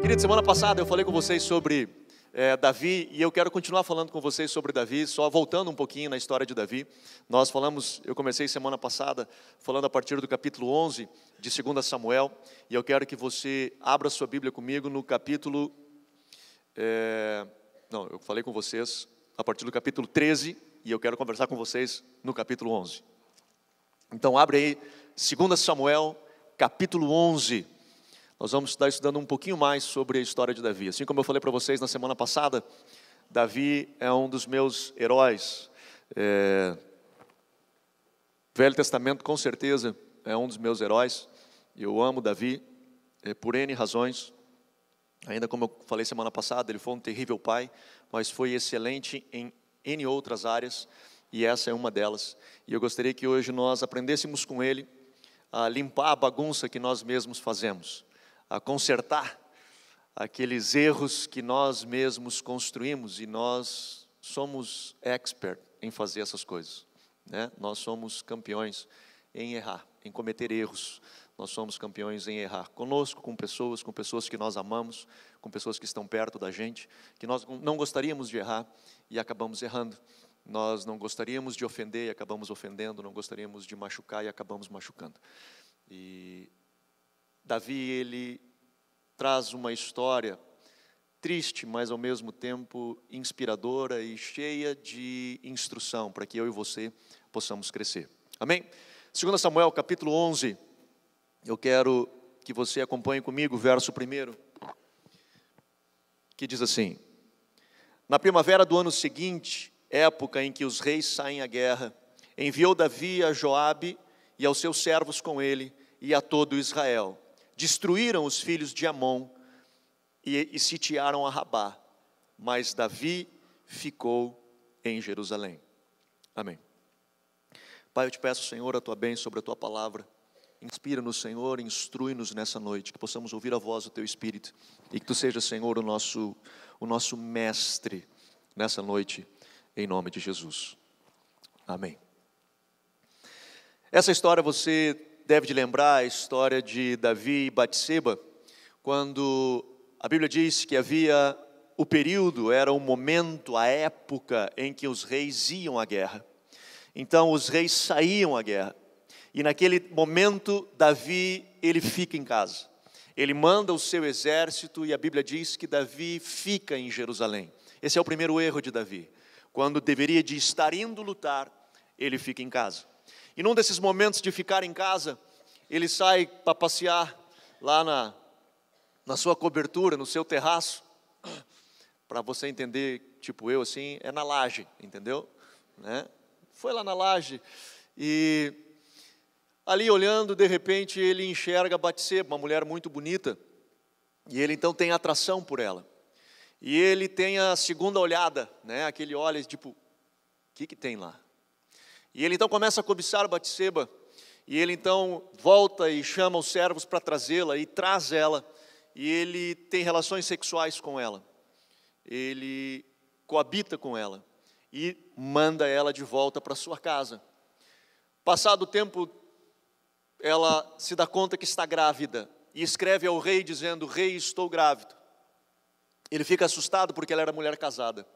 Querido, semana passada eu falei com vocês sobre Davi, e eu quero continuar falando com vocês sobre Davi, só voltando um pouquinho na história de Davi. Eu comecei semana passada falando a partir do capítulo 11 de 2 Samuel, e eu quero que você abra sua Bíblia comigo no capítulo... eu falei com vocês a partir do capítulo 13, e eu quero conversar com vocês no capítulo 11. Então abre aí 2 Samuel, capítulo 11. Nós vamos estar estudando um pouquinho mais sobre a história de Davi. Assim como eu falei para vocês na semana passada, Davi é um dos meus heróis. Velho Testamento, com certeza, é um dos meus heróis. Eu amo Davi por N razões. Ainda como eu falei semana passada, ele foi um terrível pai, mas foi excelente em N outras áreas, e essa é uma delas. E eu gostaria que hoje nós aprendêssemos com ele a limpar a bagunça que nós mesmos fazemos, a consertar aqueles erros que nós mesmos construímos, e nós somos expert em fazer essas coisas, né? Nós somos campeões em errar, em cometer erros. Nós somos campeões em errar conosco, com pessoas que nós amamos, com pessoas que estão perto da gente, que nós não gostaríamos de errar e acabamos errando. Nós não gostaríamos de ofender e acabamos ofendendo, não gostaríamos de machucar e acabamos machucando. E Davi, ele traz uma história triste, mas ao mesmo tempo inspiradora e cheia de instrução para que eu e você possamos crescer. Amém? 2 Samuel, capítulo 11, eu quero que você acompanhe comigo o verso 1, que diz assim: Na primavera do ano seguinte, época em que os reis saem à guerra, enviou Davi a Joabe e aos seus servos com ele e a todo Israel. Destruíram os filhos de Amon e sitiaram a Rabá, mas Davi ficou em Jerusalém. Amém. Pai, eu te peço, Senhor, a tua bênção sobre a tua palavra. Inspira-nos, Senhor, instrui-nos nessa noite, que possamos ouvir a voz do teu Espírito, e que tu sejas, Senhor, o nosso mestre nessa noite, em nome de Jesus. Amém. Essa história você deve de lembrar, a história de Davi e Batseba, quando a Bíblia diz que havia o período, era o momento, a época em que os reis iam à guerra. Então os reis saíam à guerra, e naquele momento Davi, ele fica em casa. Ele manda o seu exército, e a Bíblia diz que Davi fica em Jerusalém. Esse é o primeiro erro de Davi. Quando deveria de estar indo lutar, ele fica em casa. E num desses momentos de ficar em casa, ele sai para passear lá na sua cobertura, no seu terraço. Para você entender, tipo eu assim, é na laje, entendeu? Né? Foi lá na laje, e ali olhando, de repente ele enxerga Batseba, uma mulher muito bonita, e ele então tem atração por ela. E ele tem a segunda olhada, né? Aquele olha tipo, o que tem lá? E ele então começa a cobiçar Batseba, e ele então volta e chama os servos para trazê-la, e traz ela, e ele tem relações sexuais com ela. Ele coabita com ela, e manda ela de volta para sua casa. Passado o tempo, ela se dá conta que está grávida, e escreve ao rei dizendo: Rei, estou grávido. Ele fica assustado porque ela era mulher casada.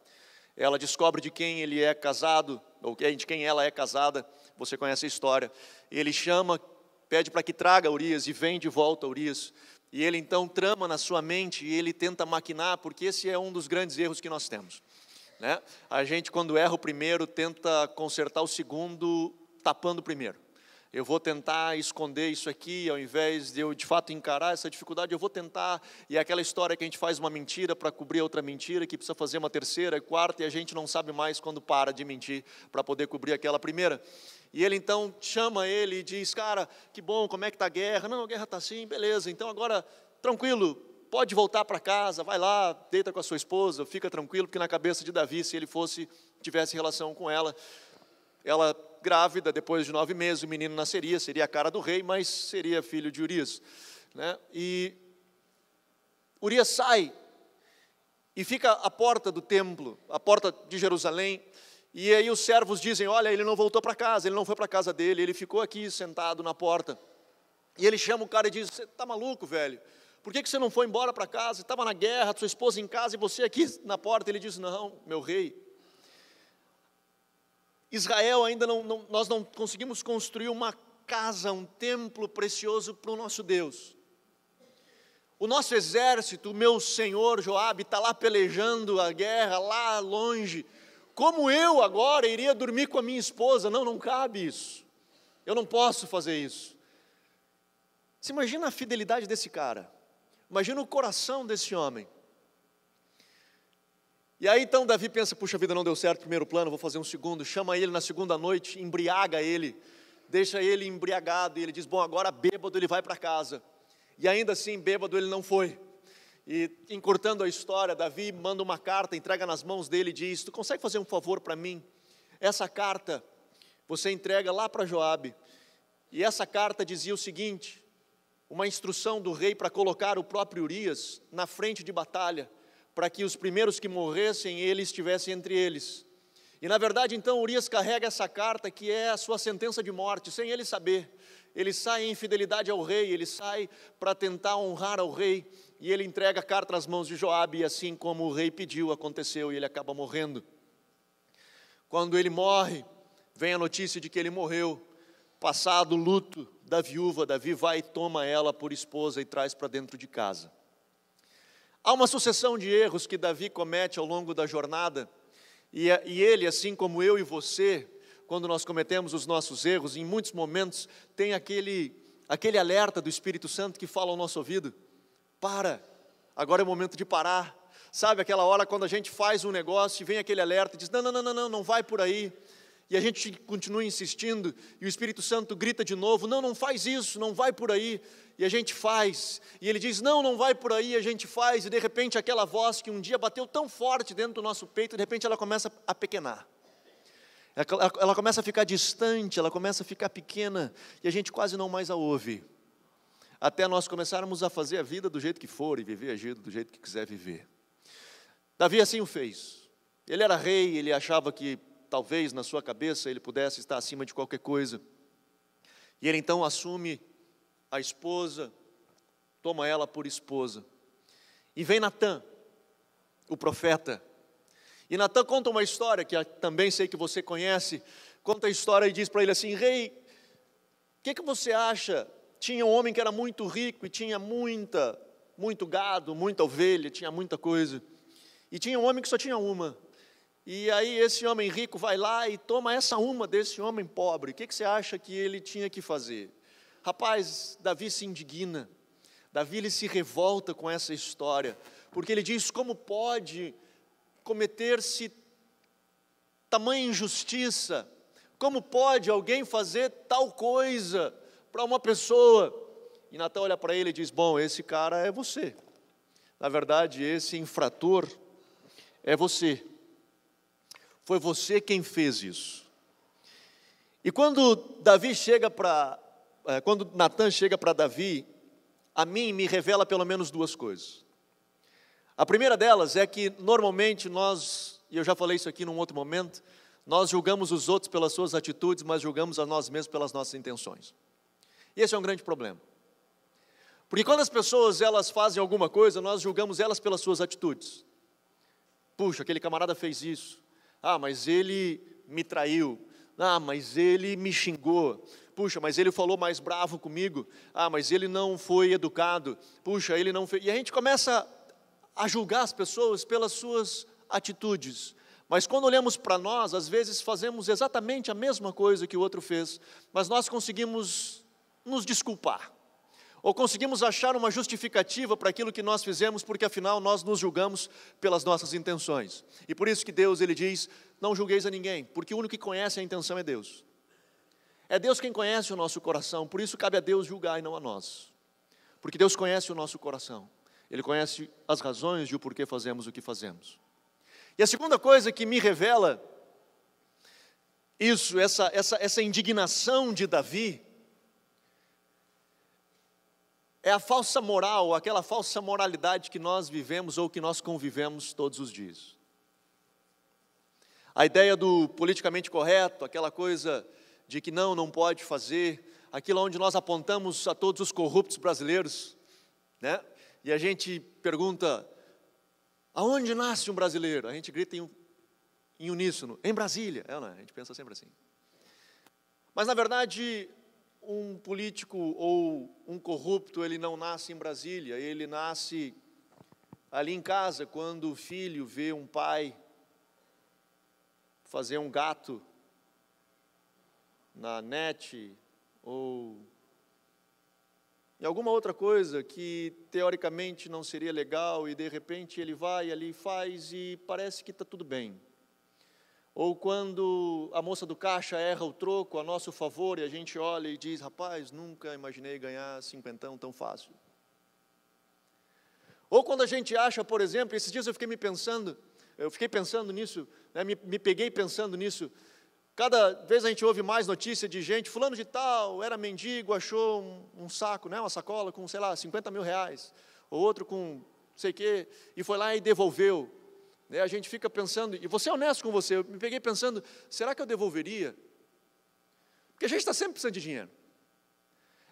Ela descobre de quem ele é casado, ou de quem ela é casada, você conhece a história. Ele chama, pede para que traga Urias, e vem de volta Urias. E ele então trama na sua mente, e ele tenta maquinar, porque esse é um dos grandes erros que nós temos, né? A gente, quando erra o primeiro, tenta consertar o segundo, tapando o primeiro. Eu vou tentar esconder isso aqui, ao invés de eu de fato encarar essa dificuldade, eu vou tentar, e é aquela história que a gente faz uma mentira para cobrir outra mentira, que precisa fazer uma terceira, quarta, e a gente não sabe mais quando para de mentir para poder cobrir aquela primeira. E ele então chama ele e diz: cara, que bom, como é que está a guerra? Não, a guerra está assim, beleza, então agora, tranquilo, pode voltar para casa, vai lá, deita com a sua esposa, fica tranquilo, porque na cabeça de Davi, se ele tivesse relação com ela grávida, depois de 9 meses, o menino nasceria, seria a cara do rei, mas seria filho de Urias, né? E Urias sai e fica à porta do templo, à porta de Jerusalém, E aí os servos dizem, olha, ele não voltou para casa, ele não foi para a casa dele, ele ficou aqui sentado na porta. E ele chama o cara e diz, você está maluco, velho? Por que você não foi embora para casa? Você estava na guerra, sua esposa em casa e você aqui na porta. Ele diz, não, meu rei. Israel ainda nós não conseguimos construir uma casa, um templo precioso para o nosso Deus. O nosso exército, o meu senhor Joabe, está lá pelejando a guerra, lá longe. Como eu agora iria dormir com a minha esposa? Não cabe isso. Eu não posso fazer isso. Você imagina a fidelidade desse cara. Imagina o coração desse homem. E aí então Davi pensa, puxa vida, não deu certo o primeiro plano, vou fazer um segundo. Chama ele na segunda noite, embriaga ele, deixa ele embriagado. E ele diz, bom, agora bêbado ele vai para casa. E ainda assim, bêbado ele não foi. E encurtando a história, Davi manda uma carta, entrega nas mãos dele e diz, tu consegue fazer um favor para mim? Essa carta você entrega lá para Joabe. E essa carta dizia o seguinte, uma instrução do rei para colocar o próprio Urias na frente de batalha, para que os primeiros que morressem, ele estivesse entre eles. E na verdade, então, Urias carrega essa carta, que é a sua sentença de morte, sem ele saber. Ele sai em fidelidade ao rei, ele sai para tentar honrar ao rei, e ele entrega a carta nas mãos de Joabe, e assim como o rei pediu, aconteceu, e ele acaba morrendo. Quando ele morre, vem a notícia de que ele morreu. Passado o luto da viúva, Davi vai e toma ela por esposa e traz para dentro de casa. Há uma sucessão de erros que Davi comete ao longo da jornada, e ele, assim como eu e você, quando nós cometemos os nossos erros, em muitos momentos tem aquele alerta do Espírito Santo que fala ao nosso ouvido, para, agora é o momento de parar. Sabe aquela hora quando a gente faz um negócio e vem aquele alerta e diz, não vai por aí. E a gente continua insistindo, e o Espírito Santo grita de novo, não faz isso, não vai por aí, e a gente faz, e ele diz, não vai por aí, a gente faz, e de repente aquela voz que um dia bateu tão forte dentro do nosso peito, de repente ela começa a pequenar, ela começa a ficar distante, ela começa a ficar pequena, e a gente quase não mais a ouve, até nós começarmos a fazer a vida do jeito que for, e viver a vida do jeito que quiser viver. Davi assim o fez, ele era rei, ele achava que talvez na sua cabeça ele pudesse estar acima de qualquer coisa. E ele então assume a esposa, toma ela por esposa. E vem Natã, o profeta. E Natã conta uma história que também sei que você conhece. Conta a história e diz para ele assim, rei, o que você acha? Tinha um homem que era muito rico e tinha muito gado, muita ovelha, tinha muita coisa. E tinha um homem que só tinha uma. E aí esse homem rico vai lá e toma essa uma desse homem pobre. O que você acha que ele tinha que fazer? Rapaz, Davi se indigna. Davi ele se revolta com essa história. Porque ele diz, como pode cometer-se tamanha injustiça? Como pode alguém fazer tal coisa para uma pessoa? E Natã olha para ele e diz, bom, esse cara é você. Na verdade, esse infrator é você. Foi você quem fez isso. E quando Natã chega para Davi, a mim me revela pelo menos duas coisas. A primeira delas é que normalmente nós, e eu já falei isso aqui num outro momento, nós julgamos os outros pelas suas atitudes, mas julgamos a nós mesmos pelas nossas intenções. E esse é um grande problema. Porque quando as pessoas elas fazem alguma coisa, nós julgamos elas pelas suas atitudes. Puxa, aquele camarada fez isso. Ah, mas ele me traiu. Ah, mas ele me xingou. Puxa, mas ele falou mais bravo comigo. Ah, mas ele não foi educado. Puxa, ele não fez. E a gente começa a julgar as pessoas pelas suas atitudes. Mas quando olhamos para nós, às vezes fazemos exatamente a mesma coisa que o outro fez, mas nós conseguimos nos desculpar. Ou conseguimos achar uma justificativa para aquilo que nós fizemos, porque afinal nós nos julgamos pelas nossas intenções. E por isso que Deus, ele diz, não julgueis a ninguém, porque o único que conhece a intenção é Deus. É Deus quem conhece o nosso coração, por isso cabe a Deus julgar e não a nós. Porque Deus conhece o nosso coração, Ele conhece as razões de o porquê fazemos o que fazemos. E a segunda coisa que me revela isso, essa indignação de Davi, é a falsa moral, aquela falsa moralidade que nós vivemos ou que nós convivemos todos os dias. A ideia do politicamente correto, aquela coisa de que não pode fazer, aquilo onde nós apontamos a todos os corruptos brasileiros, né? E a gente pergunta, aonde nasce um brasileiro? A gente grita em uníssono, em Brasília. A gente pensa sempre assim. Mas, na verdade, um político ou um corrupto, ele não nasce em Brasília, ele nasce ali em casa, quando o filho vê um pai fazer um gato na net, ou em alguma outra coisa que teoricamente não seria legal, e de repente ele vai ali e faz e parece que está tudo bem. Ou quando a moça do caixa erra o troco a nosso favor e a gente olha e diz, rapaz, nunca imaginei ganhar cinquentão tão fácil. Ou quando a gente acha, por exemplo, esses dias eu fiquei pensando nisso, né, me peguei pensando nisso. Cada vez a gente ouve mais notícia de gente, fulano de tal, era mendigo, achou um saco, né, uma sacola com, sei lá, 50 mil reais, ou outro com não sei o quê, e foi lá e devolveu. A gente fica pensando, e vou ser honesto com você, eu me peguei pensando, será que eu devolveria? Porque a gente está sempre precisando de dinheiro.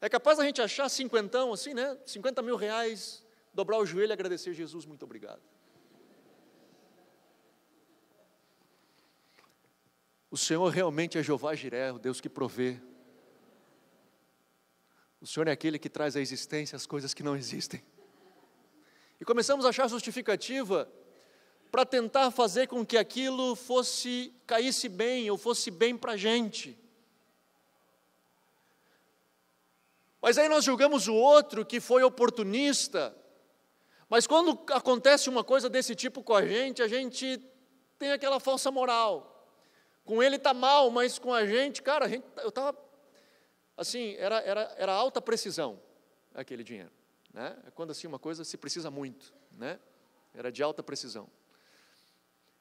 É capaz a gente achar cinquentão, assim, né, 50 mil reais, dobrar o joelho e agradecer, Jesus, muito obrigado. O Senhor realmente é Jeová Jiré, o Deus que provê. O Senhor é aquele que traz à existência as coisas que não existem. E começamos a achar justificativa para tentar fazer com que aquilo caísse bem, ou fosse bem para a gente. Mas aí nós julgamos o outro que foi oportunista, mas quando acontece uma coisa desse tipo com a gente tem aquela falsa moral. Com ele está mal, mas com a gente, cara, eu estava, assim, era alta precisão, aquele dinheiro, né? É quando assim uma coisa se precisa muito, né? Era de alta precisão.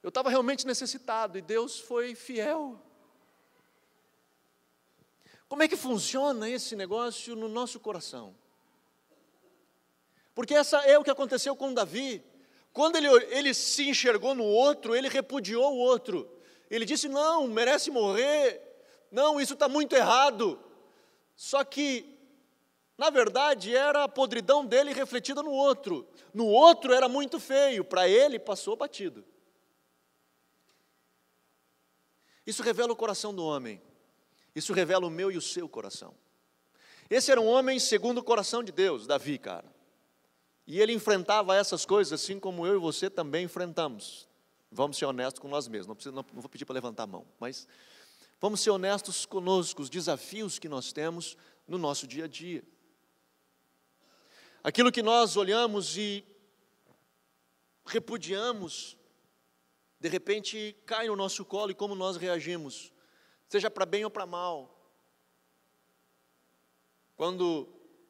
Eu estava realmente necessitado e Deus foi fiel. Como é que funciona esse negócio no nosso coração? Porque essa é o que aconteceu com Davi. Quando ele se enxergou no outro, ele repudiou o outro. Ele disse, não, merece morrer, não, isso está muito errado. Só que, na verdade, era a podridão dele refletida no outro. No outro era muito feio, para ele passou batido. Isso revela o coração do homem. Isso revela o meu e o seu coração. Esse era um homem segundo o coração de Deus, Davi, cara. E ele enfrentava essas coisas assim como eu e você também enfrentamos. Vamos ser honestos com nós mesmos. Não vou pedir para levantar a mão, mas vamos ser honestos conosco, os desafios que nós temos no nosso dia a dia. Aquilo que nós olhamos e repudiamos, de repente cai no nosso colo, e como nós reagimos, seja para bem ou para mal. Quando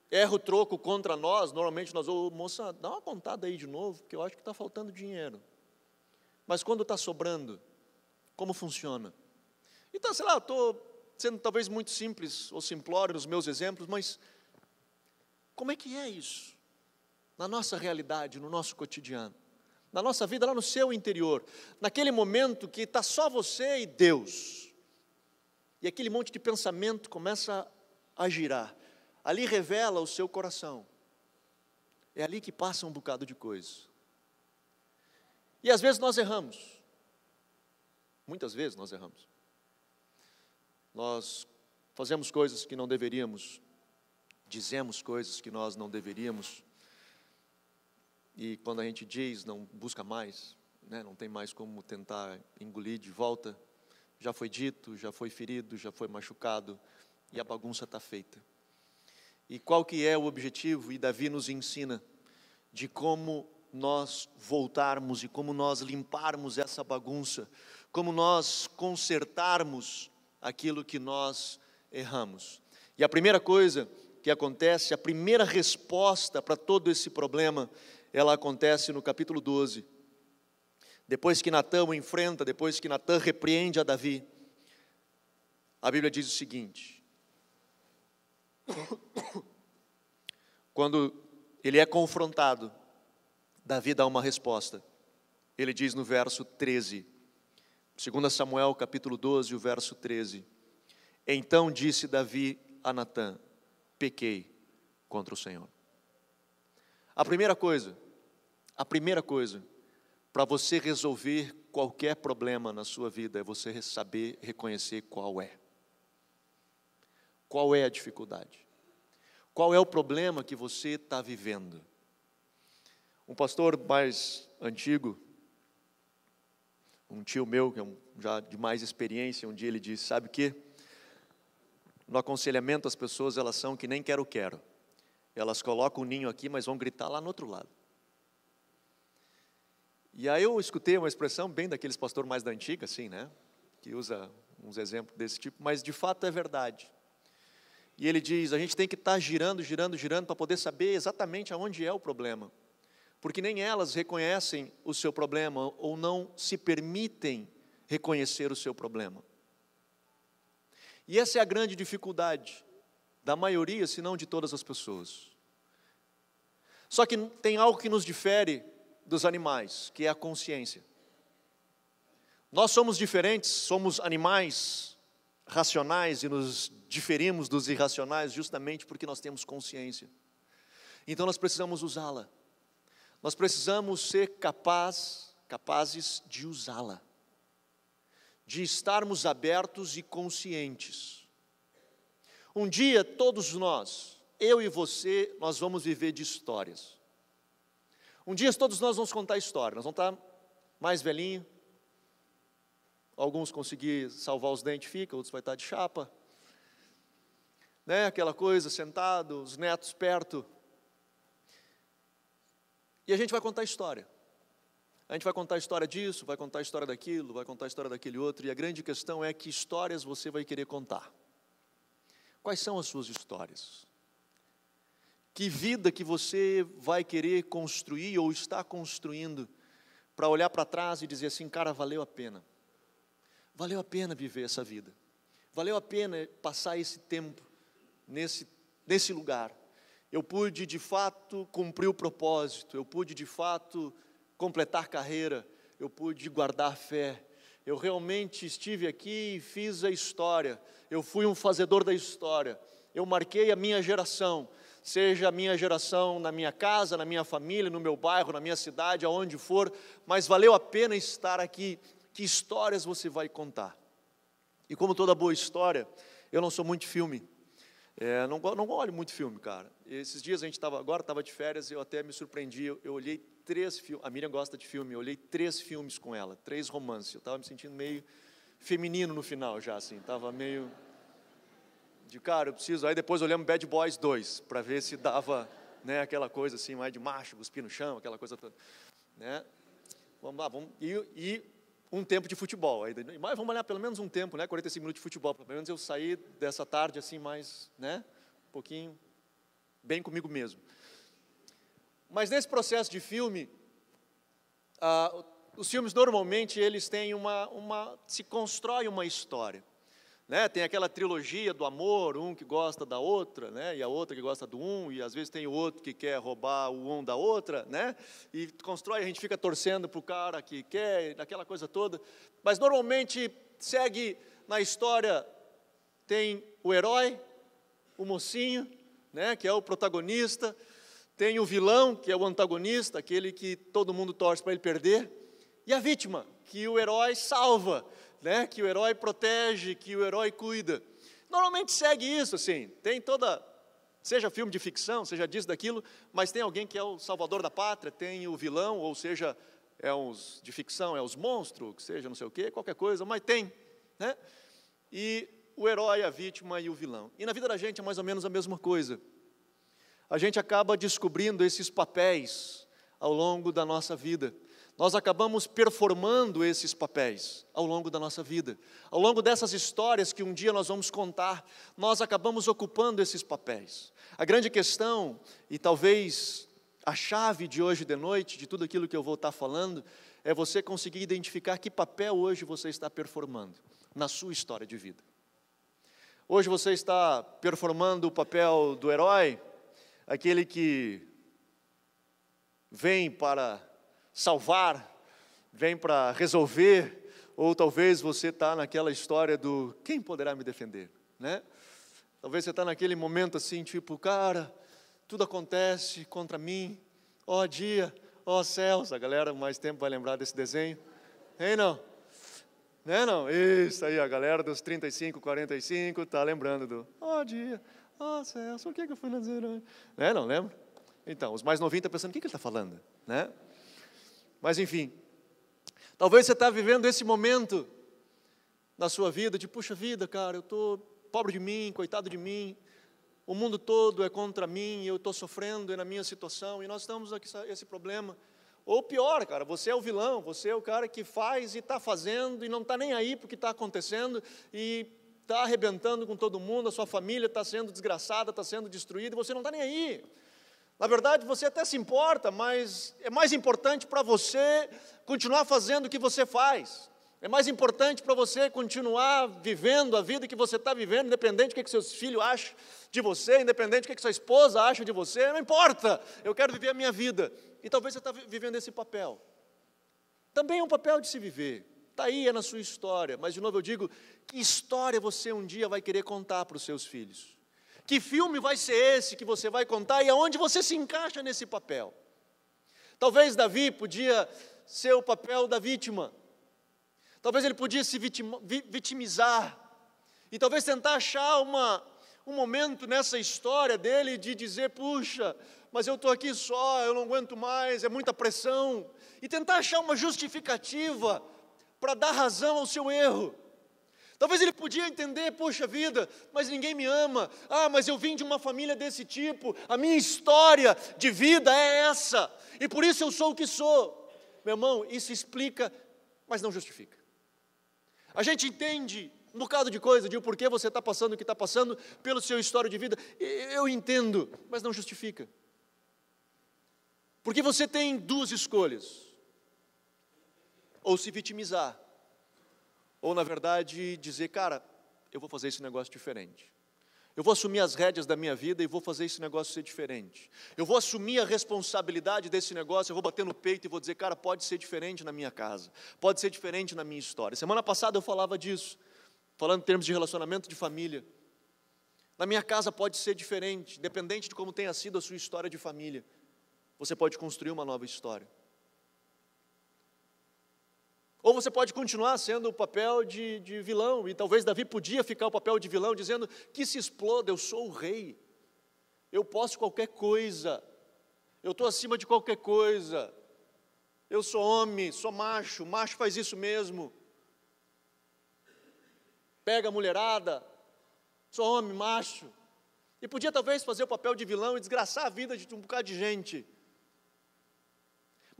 erra o troco contra nós, normalmente nós, moça, dá uma contada aí de novo, porque eu acho que está faltando dinheiro. Mas quando está sobrando, como funciona? Então, sei lá, eu estou sendo talvez muito simples ou simplório nos meus exemplos, mas como é que é isso? Na nossa realidade, no nosso cotidiano, na nossa vida, lá no seu interior, naquele momento que está só você e Deus, e aquele monte de pensamento começa a girar, ali revela o seu coração, é ali que passa um bocado de coisa. E às vezes nós erramos, muitas vezes nós erramos, nós fazemos coisas que não deveríamos, dizemos coisas que nós não deveríamos, e quando a gente diz, não busca mais, né, não tem mais como tentar engolir de volta, já foi dito, já foi ferido, já foi machucado, e a bagunça está feita. E qual que é o objetivo? E Davi nos ensina de como nós voltarmos e como nós limparmos essa bagunça, como nós consertarmos aquilo que nós erramos. E a primeira coisa que acontece, a primeira resposta para todo esse problema, ela acontece no capítulo 12. Depois que Natã o enfrenta, depois que Natã repreende a Davi, a Bíblia diz o seguinte: quando ele é confrontado, Davi dá uma resposta. Ele diz no verso 13: 2 Samuel capítulo 12, o verso 13. Então disse Davi a Natã: pequei contra o Senhor. A primeira coisa, para você resolver qualquer problema na sua vida é você saber reconhecer qual é. Qual é a dificuldade? Qual é o problema que você está vivendo? Um pastor mais antigo, um tio meu, que é já de mais experiência, um dia ele disse: sabe o quê? No aconselhamento as pessoas, elas são que nem quero. Elas colocam o ninho aqui, mas vão gritar lá no outro lado. E aí eu escutei uma expressão bem daqueles pastores mais da antiga, assim, né? Que usa uns exemplos desse tipo, mas de fato é verdade. E ele diz, a gente tem que estar girando para poder saber exatamente aonde é o problema. Porque nem elas reconhecem o seu problema ou não se permitem reconhecer o seu problema. E essa é a grande dificuldade da maioria, se não de todas as pessoas. Só que tem algo que nos difere dos animais, que é a consciência. Nós somos diferentes, somos animais racionais e nos diferimos dos irracionais justamente porque nós temos consciência. Então nós precisamos usá-la. Nós precisamos ser capazes de usá-la, de estarmos abertos e conscientes. Um dia todos nós, eu e você, nós vamos viver de histórias. Um dia todos nós vamos contar história, nós vamos estar mais velhinho, alguns conseguir salvar os dentes, fica, outros vai estar de chapa, né? Aquela coisa, sentado, os netos perto, e a gente vai contar história. A gente vai contar a história disso, vai contar a história daquilo, vai contar a história daquele outro, e a grande questão é que histórias você vai querer contar. Quais são as suas histórias? Que vida que você vai querer construir ou está construindo para olhar para trás e dizer assim, cara, valeu a pena. Valeu a pena viver essa vida. Valeu a pena passar esse tempo nesse lugar. Eu pude, de fato, cumprir o propósito. Eu pude, de fato, completar carreira. Eu pude guardar fé. Eu realmente estive aqui e fiz a história. Eu fui um fazedor da história. Eu marquei a minha geração. Seja a minha geração na minha casa, na minha família, no meu bairro, na minha cidade, aonde for. Mas valeu a pena estar aqui. Que histórias você vai contar? E como toda boa história, eu não sou muito de filme. Não olho muito filme, cara. Esses dias a gente estava de férias, eu até me surpreendi, eu olhei 3 filmes, a Miriam gosta de filme, eu olhei 3 filmes com ela, 3 romances, eu estava me sentindo meio feminino no final já, assim, estava meio de, cara, eu preciso, aí depois olhamos Bad Boys 2, para ver se dava, né, aquela coisa assim, mais de macho, cuspir no chão, aquela coisa toda, né, vamos lá, e um tempo de futebol, mas vamos olhar pelo menos um tempo, né, 45 minutos de futebol, pelo menos eu saí dessa tarde assim mais, né, um pouquinho, bem comigo mesmo. Mas nesse processo de filme, os filmes normalmente eles têm se constrói uma história, né, tem aquela trilogia do amor, um que gosta da outra, né, e a outra que gosta do um, e às vezes tem o outro que quer roubar o um da outra, né, e constrói, a gente fica torcendo para o cara que quer, aquela coisa toda, mas normalmente segue na história, tem o herói, o mocinho, né, que é o protagonista, tem o vilão, que é o antagonista, aquele que todo mundo torce para ele perder, e a vítima, que o herói salva, né, que o herói protege, que o herói cuida. Normalmente segue isso, assim, tem seja filme de ficção, seja disso, daquilo, mas tem alguém que é o salvador da pátria, tem o vilão, ou seja, os de ficção, os monstros, que seja não sei o quê, qualquer coisa, mas tem, né, e o herói, a vítima e o vilão. E na vida da gente é mais ou menos a mesma coisa. A gente acaba descobrindo esses papéis ao longo da nossa vida. Nós acabamos performando esses papéis ao longo da nossa vida. Ao longo dessas histórias que um dia nós vamos contar, nós acabamos ocupando esses papéis. A grande questão, e talvez a chave de hoje de noite, de tudo aquilo que eu vou estar falando, é você conseguir identificar que papel hoje você está performando na sua história de vida. Hoje você está performando o papel do herói, aquele que vem para salvar, vem para resolver Ou talvez você está naquela história do quem poderá me defender, né? Talvez você está naquele momento assim, tipo, cara, tudo acontece contra mim, ó dia, ó céus. A galera mais tempo vai lembrar desse desenho, hein não? Né não? Isso aí, a galera dos 35, 45 está lembrando do ó dia, ó céus, o que eu fui fazer hoje? Né, não lembra? Então, os mais novinhos estão pensando, o que ele está falando? Né? Mas enfim, talvez você está vivendo esse momento na sua vida, de puxa vida, cara, eu estou pobre de mim, coitado de mim, o mundo todo é contra mim, eu estou sofrendo na minha situação, e nós estamos aqui esse problema. Ou pior, cara, você é o vilão, você é o cara que faz e está fazendo, e não está nem aí para o que está acontecendo, e está arrebentando com todo mundo, a sua família está sendo desgraçada, está sendo destruída, e você não está nem aí. Na verdade, você até se importa, mas é mais importante para você continuar fazendo o que você faz. É mais importante para você continuar vivendo a vida que você está vivendo, independente do que seus filhos acham de você, independente do que sua esposa acha de você, não importa, eu quero viver a minha vida. E talvez você está vivendo esse papel. Também é um papel de se viver, está aí, é na sua história, mas de novo eu digo, que história você um dia vai querer contar para os seus filhos? Que filme vai ser esse que você vai contar e aonde você se encaixa nesse papel? Talvez Davi podia ser o papel da vítima. Talvez ele podia se vitimizar. E talvez tentar achar um momento nessa história dele de dizer, puxa, mas eu estou aqui só, eu não aguento mais, é muita pressão. E tentar achar uma justificativa para dar razão ao seu erro. Talvez ele podia entender, poxa vida, mas ninguém me ama. Ah, mas eu vim de uma família desse tipo, a minha história de vida é essa, e por isso eu sou o que sou. Meu irmão, isso explica, mas não justifica. A gente entende um bocado de coisa, de o porquê você está passando o que está passando, pelo seu história de vida, eu entendo, mas não justifica. Porque você tem duas escolhas, ou se vitimizar, ou, na verdade, dizer, cara, eu vou fazer esse negócio diferente. Eu vou assumir as rédeas da minha vida e vou fazer esse negócio ser diferente. Eu vou assumir a responsabilidade desse negócio, eu vou bater no peito e vou dizer, cara, pode ser diferente na minha casa, pode ser diferente na minha história. Semana passada eu falava disso, falando em termos de relacionamento de família. Na minha casa pode ser diferente, independente de como tenha sido a sua história de família. Você pode construir uma nova história. Ou você pode continuar sendo o papel de vilão, e talvez Davi podia ficar o papel de vilão, dizendo que se exploda, eu sou o rei, eu posso qualquer coisa, eu estou acima de qualquer coisa, eu sou homem, sou macho, macho faz isso mesmo, pega a mulherada, sou homem, macho, e podia talvez fazer o papel de vilão e desgraçar a vida de um bocado de gente.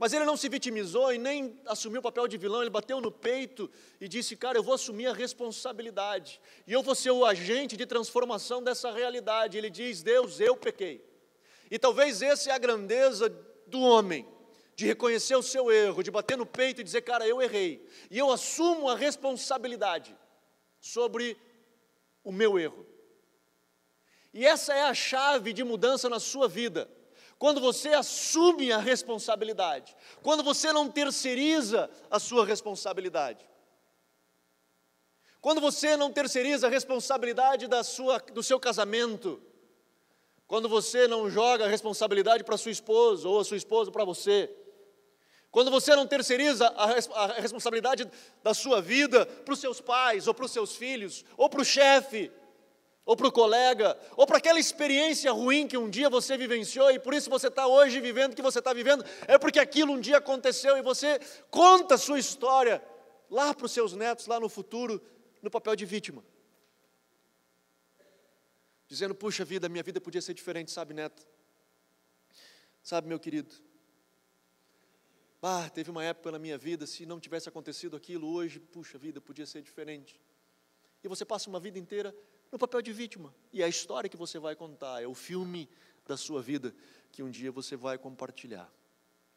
Mas ele não se vitimizou e nem assumiu o papel de vilão, ele bateu no peito e disse, cara, eu vou assumir a responsabilidade, e eu vou ser o agente de transformação dessa realidade. Ele diz, Deus, eu pequei. E talvez essa é a grandeza do homem, de reconhecer o seu erro, de bater no peito e dizer, cara, eu errei, e eu assumo a responsabilidade sobre o meu erro. E essa é a chave de mudança na sua vida. Quando você assume a responsabilidade, quando você não terceiriza a sua responsabilidade, quando você não terceiriza a responsabilidade do seu casamento, quando você não joga a responsabilidade para sua esposa, ou a sua esposa para você, quando você não terceiriza a responsabilidade da sua vida para os seus pais, ou para os seus filhos, ou para o chefe, ou para o colega, ou para aquela experiência ruim que um dia você vivenciou, e por isso você está hoje vivendo o que você está vivendo, é porque aquilo um dia aconteceu, e você conta a sua história, lá para os seus netos, lá no futuro, no papel de vítima. Dizendo, puxa vida, minha vida podia ser diferente, sabe, neto? Sabe, meu querido? Teve uma época na minha vida, se não tivesse acontecido aquilo hoje, puxa vida, podia ser diferente. E você passa uma vida inteira no papel de vítima, e a história que você vai contar, é o filme da sua vida, que um dia você vai compartilhar.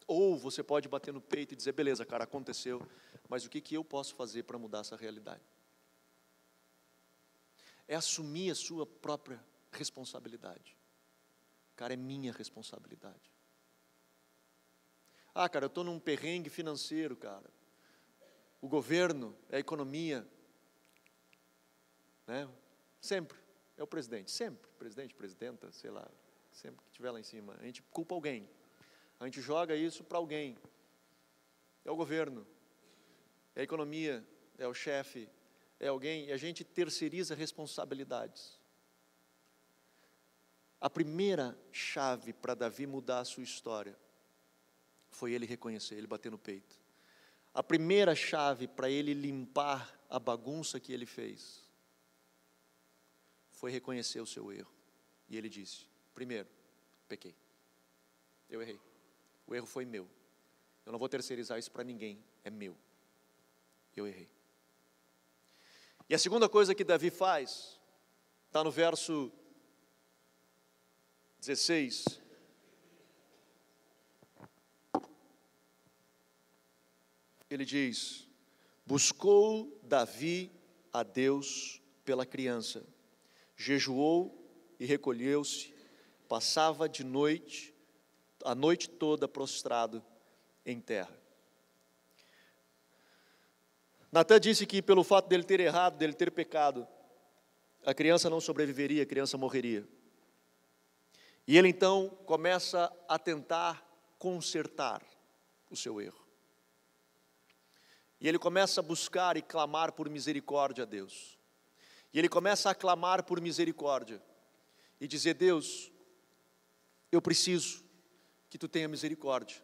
Ou você pode bater no peito e dizer, beleza, cara, aconteceu, mas o que eu posso fazer para mudar essa realidade? É assumir a sua própria responsabilidade. Cara, é minha responsabilidade. Cara, eu estou num perrengue financeiro, cara. o governo, é a economia, né? Sempre é o presidente, sempre, presidente, presidenta, sei lá, sempre que estiver lá em cima, a gente culpa alguém, a gente joga isso para alguém, é o governo, é a economia, é o chefe, é alguém, e a gente terceiriza responsabilidades. A primeira chave para Davi mudar a sua história foi ele reconhecer, ele bater no peito. A primeira chave para ele limpar a bagunça que ele fez foi reconhecer o seu erro. E ele disse: primeiro, pequei, eu errei, o erro foi meu, eu não vou terceirizar isso para ninguém, é meu, eu errei. E a segunda coisa que Davi faz, está no verso 16, ele diz: buscou Davi a Deus pela criança, jejuou e recolheu-se, passava de noite, a noite toda prostrado em terra. Natan disse que pelo fato dele ter errado, dele ter pecado, a criança não sobreviveria, a criança morreria. E ele então começa a tentar consertar o seu erro. E ele começa a buscar e clamar por misericórdia a Deus. E ele começa a clamar por misericórdia e dizer: Deus, eu preciso que tu tenha misericórdia.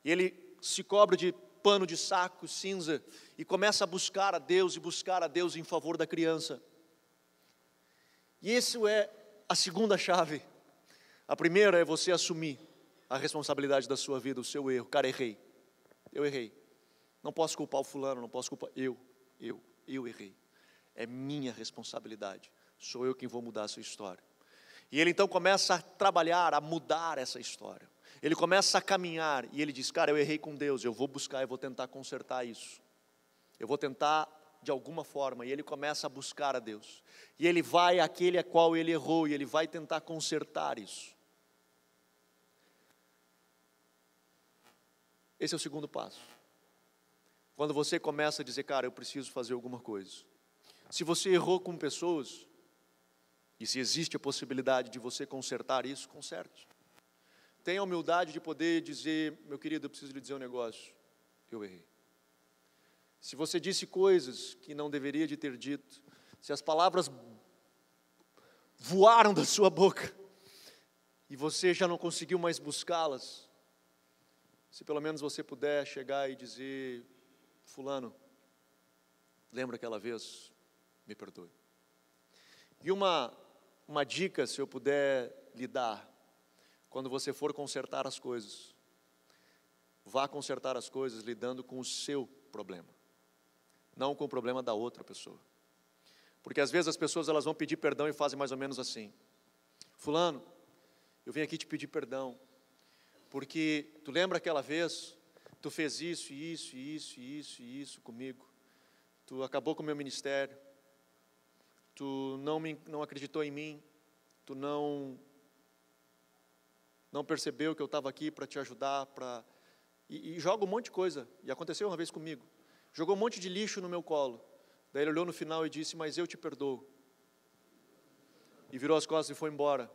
E ele se cobre de pano de saco cinza e começa a buscar a Deus e buscar a Deus em favor da criança. E isso é a segunda chave. A primeira é você assumir a responsabilidade da sua vida, o seu erro. Cara, errei, eu errei, não posso culpar o fulano, não posso culpar, eu errei, é minha responsabilidade, sou eu quem vou mudar a sua história. E ele então começa a trabalhar, a mudar essa história. Ele começa a caminhar e ele diz: cara, eu errei com Deus, eu vou buscar, eu vou tentar consertar isso. Eu vou tentar de alguma forma. E ele começa a buscar a Deus. E ele vai àquele a qual ele errou e ele vai tentar consertar isso. Esse é o segundo passo. Quando você começa a dizer: cara, eu preciso fazer alguma coisa. Se você errou com pessoas, e se existe a possibilidade de você consertar isso, conserte. Tenha a humildade de poder dizer: meu querido, eu preciso lhe dizer um negócio, eu errei. Se você disse coisas que não deveria de ter dito, se as palavras voaram da sua boca, e você já não conseguiu mais buscá-las, se pelo menos você puder chegar e dizer: fulano, lembra aquela vez? Me perdoe. E uma dica, se eu puder lhe dar, quando você for consertar as coisas, vá consertar as coisas lidando com o seu problema, não com o problema da outra pessoa. Porque às vezes as pessoas elas vão pedir perdão e fazem mais ou menos assim: fulano, eu vim aqui te pedir perdão, porque tu lembra aquela vez, tu fez isso comigo, tu acabou com o meu ministério, tu não acreditou em mim, tu não percebeu que eu estava aqui para te ajudar, e joga um monte de coisa. E aconteceu uma vez comigo, jogou um monte de lixo no meu colo. Daí ele olhou no final e disse: mas eu te perdoo. E virou as costas e foi embora.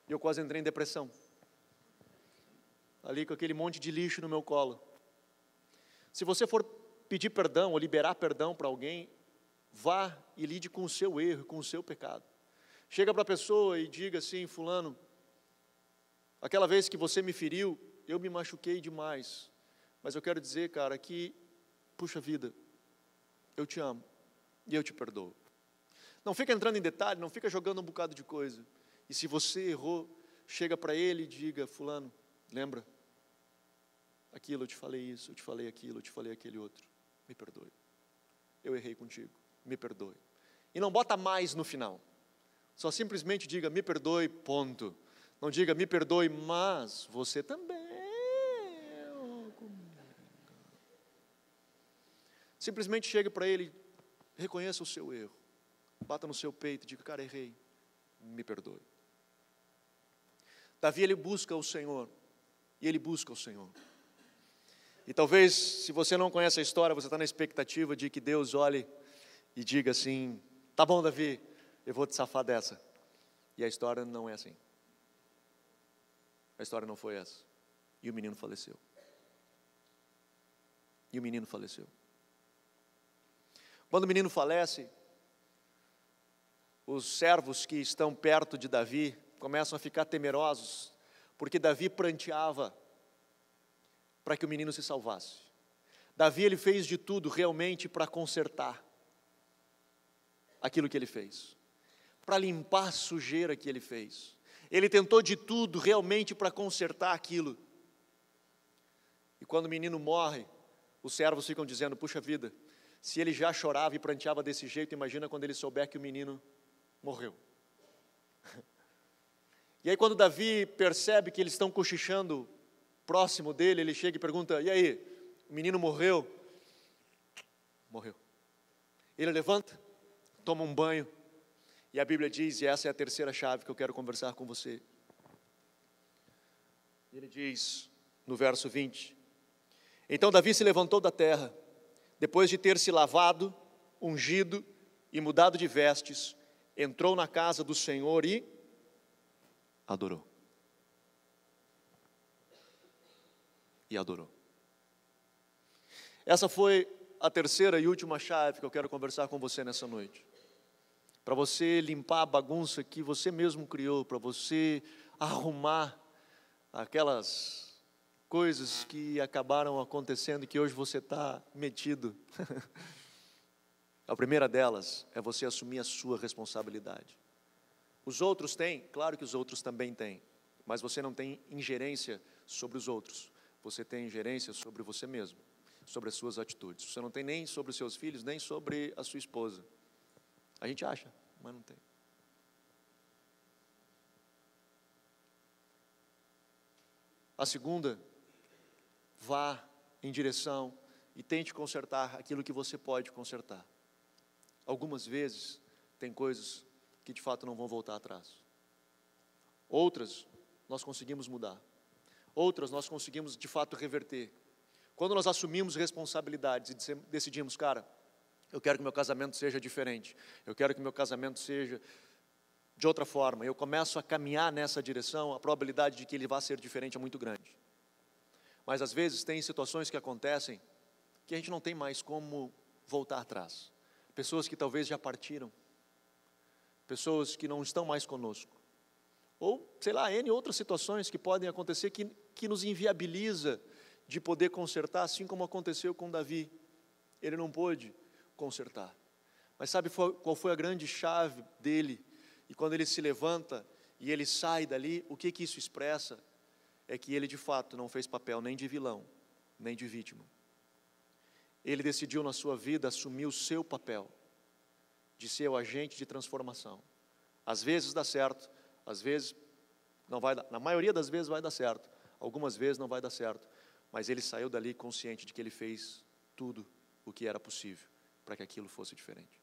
E eu quase entrei em depressão, ali com aquele monte de lixo no meu colo. Se você for pedir perdão ou liberar perdão para alguém, vá e lide com o seu erro, com o seu pecado. Chega para a pessoa e diga assim: fulano, aquela vez que você me feriu, eu me machuquei demais, mas eu quero dizer, cara, que, puxa vida, eu te amo e eu te perdoo. Não fica entrando em detalhe, não fica jogando um bocado de coisa. E se você errou, chega para ele e diga: fulano, lembra? Aquilo, eu te falei isso, eu te falei aquilo, eu te falei aquele outro. Me perdoe. Eu errei contigo, me perdoe. E não bota mais no final. Só simplesmente diga: me perdoe, ponto. Não diga: me perdoe, mas você também. Simplesmente chegue para ele, reconheça o seu erro, bata no seu peito e diga: cara, errei, me perdoe. Davi, ele busca o Senhor, e ele busca o Senhor. E talvez, se você não conhece a história, você está na expectativa de que Deus olhe e diga assim: tá bom, Davi, eu vou te safar dessa. E a história não é assim. A história não foi essa. E o menino faleceu. E o menino faleceu. Quando o menino falece, os servos que estão perto de Davi começam a ficar temerosos, porque Davi pranteava para que o menino se salvasse. Davi, ele fez de tudo realmente para consertar aquilo que ele fez, para limpar a sujeira que ele fez. Ele tentou de tudo realmente para consertar aquilo. E quando o menino morre, os servos ficam dizendo: puxa vida, se ele já chorava e pranteava desse jeito, imagina quando ele souber que o menino morreu. E aí quando Davi percebe que eles estão cochichando próximo dele, ele chega e pergunta: e aí, o menino morreu? Morreu. Ele levanta, toma um banho, e a Bíblia diz, e essa é a terceira chave que eu quero conversar com você. Ele diz no verso 20: então Davi se levantou da terra, depois de ter se lavado, ungido e mudado de vestes, entrou na casa do Senhor e adorou. E adorou. Essa foi a terceira e última chave que eu quero conversar com você nessa noite. Para você limpar a bagunça que você mesmo criou, para você arrumar aquelas coisas que acabaram acontecendo e que hoje você está metido. A primeira delas é você assumir a sua responsabilidade. Os outros têm, claro que os outros também têm, mas você não tem ingerência sobre os outros. Você tem ingerência sobre você mesmo, sobre as suas atitudes. Você não tem nem sobre os seus filhos, nem sobre a sua esposa. A gente acha, mas não tem. A segunda, vá em direção e tente consertar aquilo que você pode consertar. Algumas vezes, tem coisas que de fato não vão voltar atrás. Outras, nós conseguimos mudar. Outras, nós conseguimos de fato reverter. Quando nós assumimos responsabilidades e decidimos: cara, eu quero que meu casamento seja diferente, eu quero que meu casamento seja de outra forma, eu começo a caminhar nessa direção, a probabilidade de que ele vá ser diferente é muito grande. Mas às vezes tem situações que acontecem que a gente não tem mais como voltar atrás. Pessoas que talvez já partiram, pessoas que não estão mais conosco, ou sei lá, N outras situações que podem acontecer que nos inviabiliza de poder consertar, assim como aconteceu com Davi. Ele não pôde consertar. Mas sabe qual foi a grande chave dele? E quando ele se levanta e ele sai dali, o que isso expressa? É que ele de fato não fez papel nem de vilão, nem de vítima. Ele decidiu na sua vida assumir o seu papel, de ser o agente de transformação. Às vezes dá certo, às vezes não vai dar, na maioria das vezes vai dar certo, algumas vezes não vai dar certo, mas ele saiu dali consciente de que ele fez tudo o que era possível para que aquilo fosse diferente.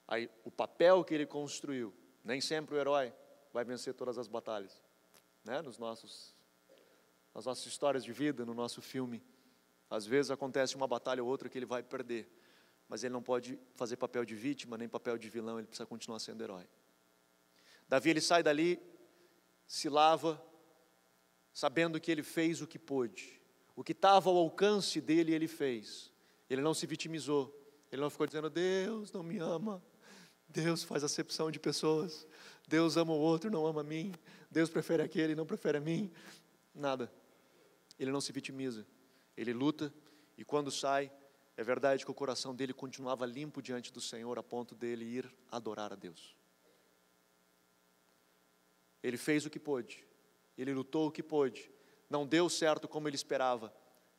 Aí, o papel que ele construiu, nem sempre o herói vai vencer todas as batalhas, né? Nas nossas histórias de vida, no nosso filme, às vezes acontece uma batalha ou outra que ele vai perder, mas ele não pode fazer papel de vítima, nem papel de vilão, ele precisa continuar sendo herói. Davi, ele sai dali, se lava, sabendo que ele fez o que pôde, o que estava ao alcance dele, ele fez. Ele não se vitimizou, ele não ficou dizendo: Deus não me ama, Deus faz acepção de pessoas, Deus ama o outro, não ama a mim, Deus prefere aquele, não prefere a mim. Nada. Ele não se vitimiza, ele luta, e quando sai, é verdade que o coração dele continuava limpo diante do Senhor, a ponto dele ir adorar a Deus. Ele fez o que pôde, ele lutou o que pôde, não deu certo como ele esperava.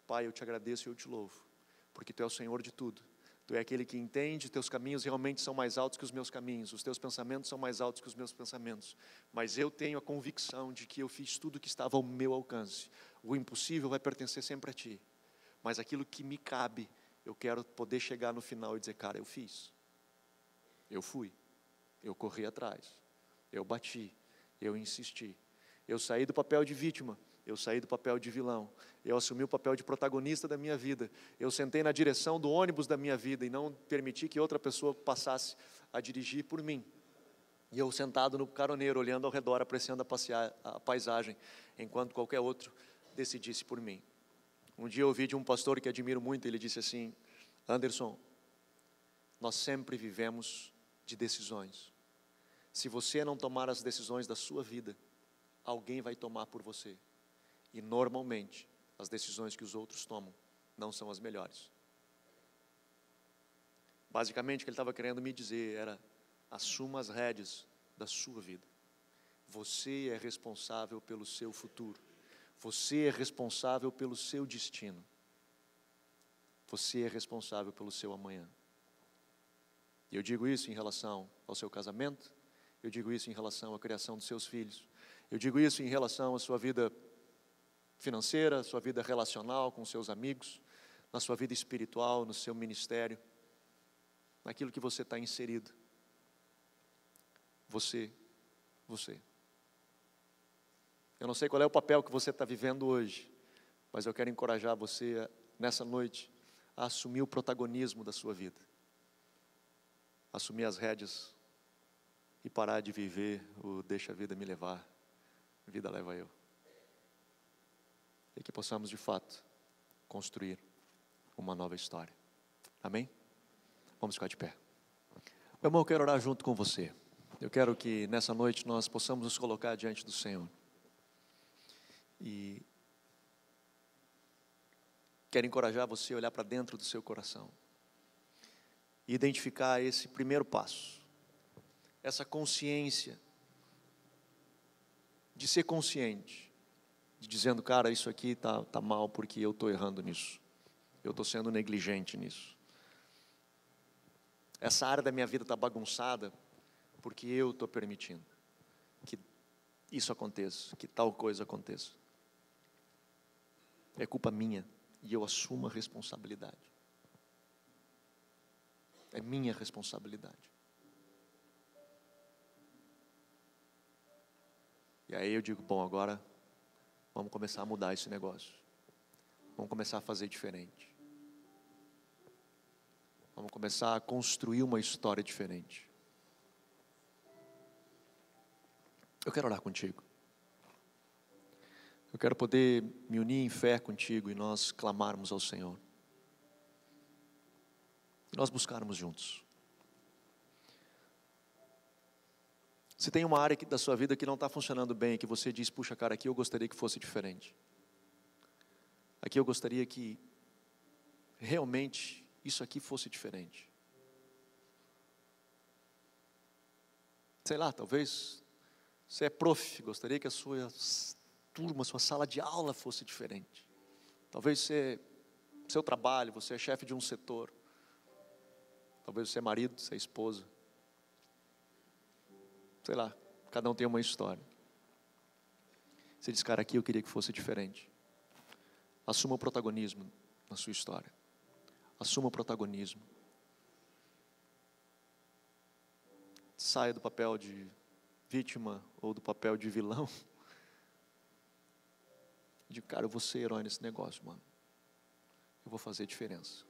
Pai, eu te agradeço e eu te louvo, porque Tu é o Senhor de tudo. Tu é aquele que entende, teus caminhos realmente são mais altos que os meus caminhos, os teus pensamentos são mais altos que os meus pensamentos, mas eu tenho a convicção de que eu fiz tudo o que estava ao meu alcance. O impossível vai pertencer sempre a Ti, mas aquilo que me cabe, eu quero poder chegar no final e dizer: cara, eu fiz, eu fui, eu corri atrás, eu bati, eu insisti, eu saí do papel de vítima Eu saí do papel de vilão. Eu assumi o papel de protagonista da minha vida. Eu sentei na direção do ônibus da minha vida e não permiti que outra pessoa passasse a dirigir por mim. E eu sentado no caroneiro, olhando ao redor, apreciando a paisagem, enquanto qualquer outro decidisse por mim. Um dia eu ouvi de um pastor que admiro muito, ele disse assim: Anderson, nós sempre vivemos de decisões. Se você não tomar as decisões da sua vida, alguém vai tomar por você. E normalmente, as decisões que os outros tomam não são as melhores. Basicamente, o que ele estava querendo me dizer era: assuma as rédeas da sua vida. Você é responsável pelo seu futuro. Você é responsável pelo seu destino. Você é responsável pelo seu amanhã. E eu digo isso em relação ao seu casamento, eu digo isso em relação à criação dos seus filhos, eu digo isso em relação à sua vida financeira, sua vida relacional com seus amigos, na sua vida espiritual, no seu ministério, naquilo que você está inserido. Você. Eu não sei qual é o papel que você está vivendo hoje, mas eu quero encorajar você nessa noite a assumir o protagonismo da sua vida. Assumir as rédeas e parar de viver o deixa a vida me levar, a vida leva eu. E que possamos de fato construir uma nova história. Amém? Vamos ficar de pé. Meu irmão, eu quero orar junto com você. Eu quero que nessa noite nós possamos nos colocar diante do Senhor. E quero encorajar você a olhar para dentro do seu coração e identificar esse primeiro passo, essa consciência de ser consciente, de dizendo: cara, isso aqui tá mal porque eu estou errando nisso, eu estou sendo negligente nisso, essa área da minha vida está bagunçada porque eu estou permitindo que isso aconteça, que tal coisa aconteça. É culpa minha e eu assumo a responsabilidade. É minha responsabilidade. E aí eu digo: bom, agora vamos começar a mudar esse negócio. Vamos começar a fazer diferente. Vamos começar a construir uma história diferente. Eu quero orar contigo. Eu quero poder me unir em fé contigo e nós clamarmos ao Senhor. E nós buscarmos juntos. Se tem uma área da sua vida que não está funcionando bem, que você diz: puxa, cara, aqui eu gostaria que fosse diferente. Aqui eu gostaria que realmente isso aqui fosse diferente. Sei lá, talvez você é prof, gostaria que a sua turma, sua sala de aula fosse diferente. Talvez seu trabalho, você é chefe de um setor. Talvez você é marido, você é esposa. Sei lá, cada um tem uma história. Você diz: cara, aqui eu queria que fosse diferente. Assuma o protagonismo na sua história. Assuma o protagonismo. Saia do papel de vítima ou do papel de vilão. Digo: cara, eu vou ser herói nesse negócio, mano. Eu vou fazer diferença.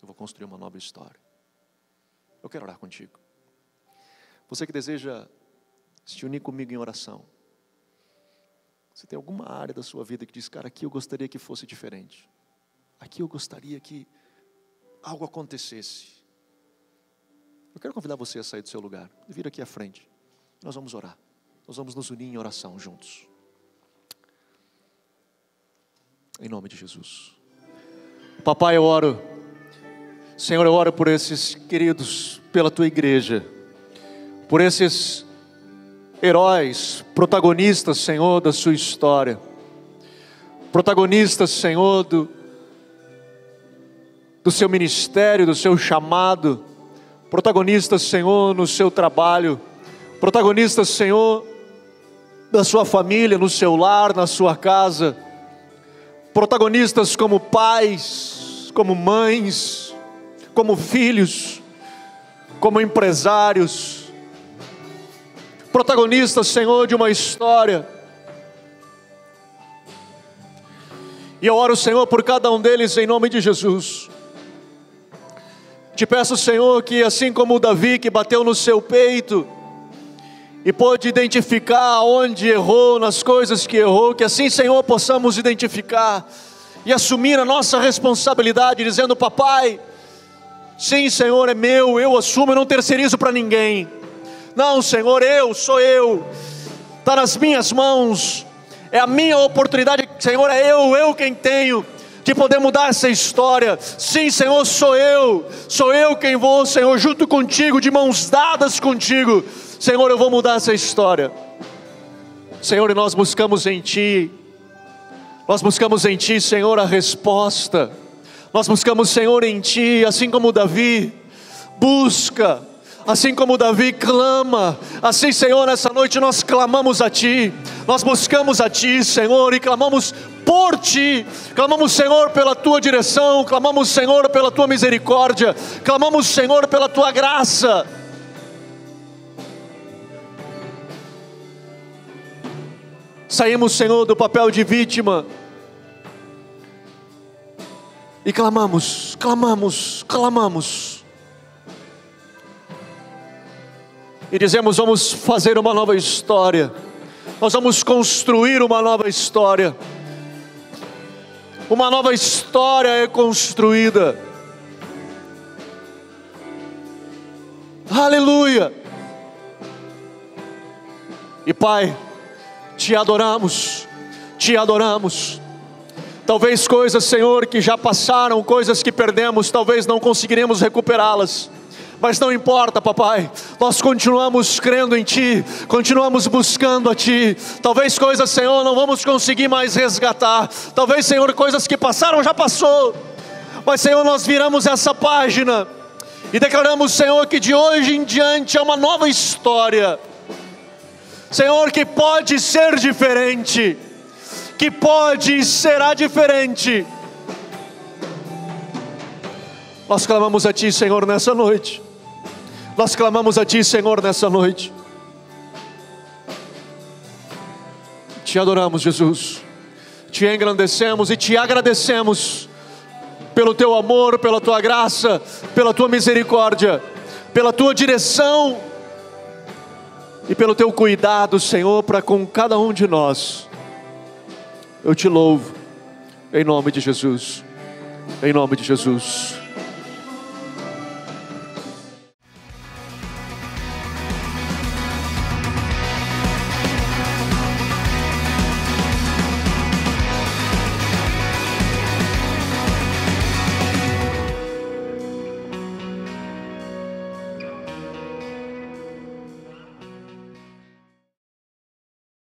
Eu vou construir uma nova história. Eu quero orar contigo. Você que deseja se unir comigo em oração. Você tem alguma área da sua vida que diz: cara, aqui eu gostaria que fosse diferente. Aqui eu gostaria que algo acontecesse. Eu quero convidar você a sair do seu lugar e vir aqui à frente. Nós vamos orar. Nós vamos nos unir em oração juntos. Em nome de Jesus. Papai, eu oro. Senhor, eu oro por esses queridos, pela tua igreja, por esses heróis, protagonistas, Senhor, da sua história, protagonistas, Senhor, do seu ministério, do seu chamado, protagonistas, Senhor, no seu trabalho, protagonistas, Senhor, da sua família, no seu lar, na sua casa, protagonistas como pais, como mães, como filhos, como empresários, protagonistas, Senhor, de uma história E eu oro, Senhor, por cada um deles em nome de Jesus. Te peço, Senhor, que assim como Davi, que bateu no seu peito e pôde identificar onde errou, nas coisas que errou, que assim, Senhor, possamos identificar e assumir a nossa responsabilidade, dizendo: papai, sim, Senhor, é meu, eu assumo, eu não terceirizo para ninguém. Não, Senhor, sou eu, está nas minhas mãos, é a minha oportunidade, Senhor, é eu quem tenho de poder mudar essa história. Sim, Senhor, sou eu quem vou, Senhor, junto contigo, de mãos dadas contigo, Senhor, eu vou mudar essa história. Senhor, e nós buscamos em Ti, Senhor, a resposta. Nós buscamos, Senhor, em Ti, assim como Davi busca, assim como Davi clama, assim, Senhor, nessa noite nós clamamos a Ti, nós buscamos a Ti, Senhor, e clamamos por Ti, clamamos, Senhor, pela Tua direção, clamamos, Senhor, pela Tua misericórdia, clamamos, Senhor, pela Tua graça. Saímos, Senhor, do papel de vítima e clamamos. E dizemos: vamos fazer uma nova história. Nós vamos construir uma nova história. Uma nova história é construída. Aleluia. E Pai, Te adoramos. Talvez coisas, Senhor, que já passaram, coisas que perdemos, talvez não conseguiremos recuperá-las, mas não importa, papai, nós continuamos crendo em Ti, continuamos buscando a Ti. Talvez coisas, Senhor, não vamos conseguir mais resgatar, talvez, Senhor, coisas que passaram, já passou, mas, Senhor, nós viramos essa página e declaramos, Senhor, que de hoje em diante é uma nova história, Senhor, que pode ser diferente, que pode e será diferente. Nós clamamos a Ti, Senhor, nessa noite. Nós clamamos a Ti, Senhor, nessa noite. Te adoramos, Jesus. Te engrandecemos e Te agradecemos pelo Teu amor, pela Tua graça, pela Tua misericórdia, pela Tua direção e pelo Teu cuidado, Senhor, para com cada um de nós. Eu Te louvo, em nome de Jesus. Em nome de Jesus.